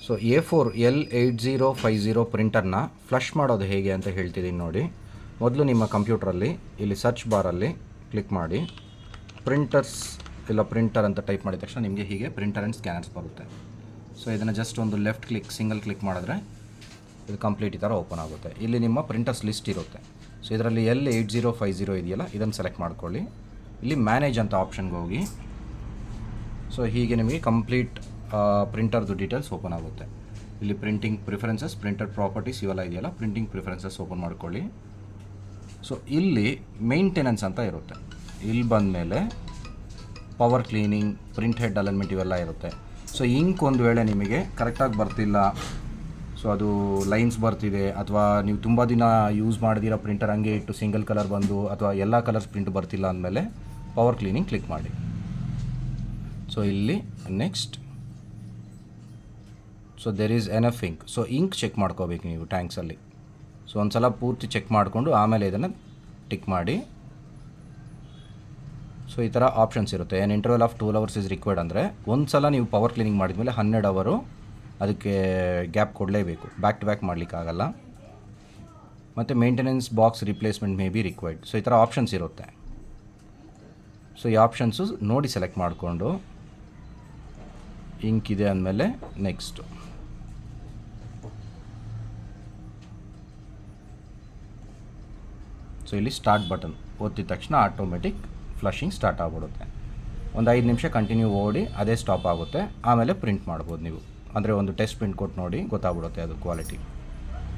So A4 L8050 ಪ್ರಿಂಟರ್ನ flush ಮಾಡೋದು ಹೇಗೆ ಅಂತ ಹೇಳ್ತಿದ್ದೀನಿ ನೋಡಿ. ಮೊದಲು ನಿಮ್ಮ ಕಂಪ್ಯೂಟ್ರಲ್ಲಿ ಇಲ್ಲಿ ಸರ್ಚ್ ಬಾರಲ್ಲಿ ಕ್ಲಿಕ್ ಮಾಡಿ ಪ್ರಿಂಟರ್ಸ್ ಇಲ್ಲ ಪ್ರಿಂಟರ್ ಅಂತ ಟೈಪ್ ಮಾಡಿದ ತಕ್ಷಣ ನಿಮಗೆ ಹೀಗೆ ಪ್ರಿಂಟರ್ ಆ್ಯಂಡ್ ಸ್ಕ್ಯಾನರ್ಸ್ ಬರುತ್ತೆ. ಸೊ ಇದನ್ನು ಜಸ್ಟ್ ಒಂದು ಲೆಫ್ಟ್ ಕ್ಲಿಕ್ ಸಿಂಗಲ್ ಕ್ಲಿಕ್ ಮಾಡಿದ್ರೆ ಇದು ಕಂಪ್ಲೀಟ್ ಈ ಥರ ಓಪನ್ ಆಗುತ್ತೆ. ಇಲ್ಲಿ ನಿಮ್ಮ ಪ್ರಿಂಟರ್ಸ್ ಲಿಸ್ಟ್ ಇರುತ್ತೆ. ಸೊ ಇದರಲ್ಲಿ L8050 ಇದೆಯಲ್ಲ, ಇದನ್ನು ಸೆಲೆಕ್ಟ್ ಮಾಡ್ಕೊಳ್ಳಿ. ಇಲ್ಲಿ ಮ್ಯಾನೇಜ್ ಅಂತ ಆಪ್ಷನ್ಗೆ ಹೋಗಿ. ಸೊ ಹೀಗೆ ನಿಮಗೆ ಕಂಪ್ಲೀಟ್ ಪ್ರಿಂಟರ್ದು ಡೀಟೇಲ್ಸ್ ಓಪನ್ ಆಗುತ್ತೆ. ಇಲ್ಲಿ ಪ್ರಿಂಟಿಂಗ್ ಪ್ರಿಫರೆನ್ಸಸ್, ಪ್ರಿಂಟರ್ ಪ್ರಾಪರ್ಟೀಸ್ ಇವೆಲ್ಲ ಇದೆಯಲ್ಲ, ಪ್ರಿಂಟಿಂಗ್ ಪ್ರಿಫರೆನ್ಸಸ್ ಓಪನ್ ಮಾಡ್ಕೊಳ್ಳಿ. ಸೊ ಇಲ್ಲಿ ಮೇಂಟೆನೆನ್ಸ್ ಅಂತ ಇರುತ್ತೆ. ಇಲ್ಲಿ ಬಂದಮೇಲೆ power cleaning, print head alignment ಇವೆಲ್ಲ ಇರುತ್ತೆ. ಸೊ ಇಂಕ್ ಒಂದು ವೇಳೆ ನಿಮಗೆ ಕರೆಕ್ಟಾಗಿ ಬರ್ತಿಲ್ಲ, ಸೊ ಅದು ಲೈನ್ಸ್ ಬರ್ತಿದೆ, ಅಥವಾ ನೀವು ತುಂಬ ದಿನ ಯೂಸ್ ಮಾಡಿದಿರೋ ಪ್ರಿಂಟರ್ ಹಂಗೆ ಇಟ್ಟು ಸಿಂಗಲ್ ಕಲರ್ ಬಂದು ಅಥವಾ ಎಲ್ಲ ಕಲರ್ಸ್ ಪ್ರಿಂಟ್ ಬರ್ತಿಲ್ಲ ಅಂದಮೇಲೆ ಪವರ್ ಕ್ಲೀನಿಂಗ್ ಕ್ಲಿಕ್ ಮಾಡಿ. ಸೊ ಇಲ್ಲಿ next, so there is enough ink. So ink check ಮಾಡ್ಕೋಬೇಕು ನೀವು ಟ್ಯಾಂಕ್ಸಲ್ಲಿ. ಸೊ ಒಂದು ಸಲ ಪೂರ್ತಿ ಚೆಕ್ ಮಾಡಿಕೊಂಡು ಆಮೇಲೆ ಇದನ್ನು ಟಿಕ್ ಮಾಡಿ. ಸೊ ಈ ಥರ ಆಪ್ಷನ್ಸ್ ಇರುತ್ತೆ. ಏನು interval of 12 hours is required ಅಂದರೆ ಒಂದು ಸಲ ನೀವು ಪವರ್ ಕ್ಲೀನಿಂಗ್ ಮಾಡಿದ್ಮೇಲೆ 12 hours ಅದಕ್ಕೆ ಗ್ಯಾಪ್ ಕೊಡಲೇಬೇಕು, ಬ್ಯಾಕ್ ಟು ಬ್ಯಾಕ್ ಮಾಡಲಿಕ್ಕಾಗಲ್ಲ. ಮತ್ತು maintenance box replacement may be required. So ಈ ಥರ ಆಪ್ಷನ್ಸ್ ಇರುತ್ತೆ. ಸೊ ಈ ಆಪ್ಷನ್ಸು ನೋಡಿ ಸೆಲೆಕ್ಟ್ ಮಾಡಿಕೊಂಡು ಇಂಕ್ ಇದೆ ಅಂದಮೇಲೆ ನೆಕ್ಸ್ಟು. ಸೊ ಇಲ್ಲಿ ಸ್ಟಾರ್ಟ್ ಬಟನ್ ಒತ್ತಿದ ತಕ್ಷಣ ಆಟೋಮೆಟಿಕ್ ಫ್ಲಶಿಂಗ್ ಸ್ಟಾರ್ಟ್ ಆಗಿಬಿಡುತ್ತೆ. ಒಂದು 5 ನಿಮಿಷ ಕಂಟಿನ್ಯೂ ಓಡಿ ಅದೇ ಸ್ಟಾಪ್ ಆಗುತ್ತೆ. ಆಮೇಲೆ ಪ್ರಿಂಟ್ ಮಾಡ್ಬೋದು ನೀವು. ಅಂದರೆ ಒಂದು ಟೆಸ್ಟ್ ಪ್ರಿಂಟ್ ಕೊಟ್ಟು ನೋಡಿ ಗೊತ್ತಾಗ್ಬಿಡುತ್ತೆ ಅದು ಕ್ವಾಲಿಟಿ.